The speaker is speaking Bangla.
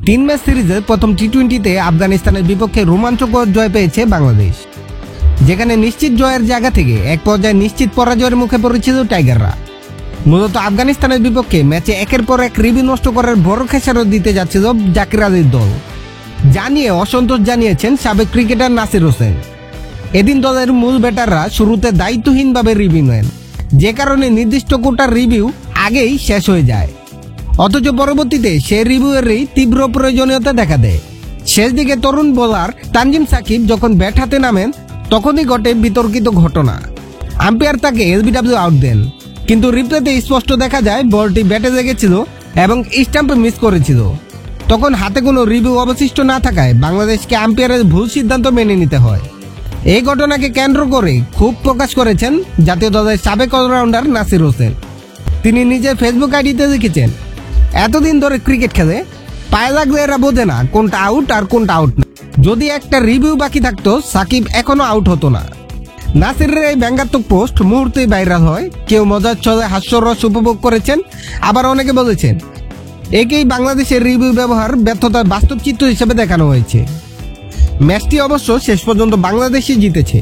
3 ম্যাচ সিরিজের প্রথম টি-20তে আফগানিস্তানের বিপক্ষে রোমাঞ্চকর জয় পেয়েছে বাংলাদেশ, যেখানে নিশ্চিত জয়ের জায়গা থেকে এক পর্যায়ে নিশ্চিত পরাজয়ের মুখে পড়েছিল টাইগাররা। মূলত আফগানিস্তানের বিপক্ষে ম্যাচে একের পর এক রিভিউ নষ্ট করার বড় খেসারত দিতে যাচ্ছিল জাকির আলীর দল, যা নিয়ে অসন্তোষ জানিয়েছেন সাবেক ক্রিকেটার নাসির হোসেন। এদিন দলের মূল ব্যাটাররা শুরুতে দায়িত্বহীনভাবে রিভিউ নেন, যে কারণে নির্দিষ্ট কোটার রিভিউ আগেই শেষ হয়ে যায়। অথচ পরবর্তীতে সেই রিভিউয়েরই তীব্র প্রয়োজনীয়তা দেখা দেয়। শেষ দিকে তরুণ বোলার তানজিম সাকিব যখন ব্যাট হাতে নামেন, তখনই ঘটে বিতর্কিত ঘটনা। আম্পায়ার তাকে এলবিডব্লিউ আউট দেন, কিন্তু রিপ্লেতে স্পষ্ট দেখা যায় বলটি ব্যাটে লেগেছিল এবং স্টাম্পে মিস করেছিল। তখন হাতে কোনো রিভিউ অবশিষ্ট না থাকায় বাংলাদেশকে আম্পায়ারের ভুল সিদ্ধান্ত মেনে নিতে হয়। এই ঘটনাকে কেন্দ্র করে ক্ষোভ প্রকাশ করেছেন জাতীয় দলের সাবেক অলরাউন্ডার নাসির হোসেন। তিনি নিজের ফেসবুক আইডিতে লিখেছেন, এতদিন ধরে ক্রিকেট খেলে পায়ে লাগলে এরা বোঝে না কোনটা আউট আর কোনটা আউট না। যদি একটা রিভিউ বাকি থাকতো, সাকিব এখনো আউট হতো না। নাসিরের এই ব্যঙ্গাত্মক পোস্ট মুহূর্তেই ভাইরাল হয়। কেউ মজার ছলে হাস্যরস উপভোগ করেছেন, আবার অনেকে বলেছেন একেই বাংলাদেশের রিভিউ ব্যবহার ব্যর্থতার বাস্তব চিত্র হিসেবে দেখানো হয়েছে। ম্যাচটি অবশ্য শেষ পর্যন্ত বাংলাদেশই জিতেছে।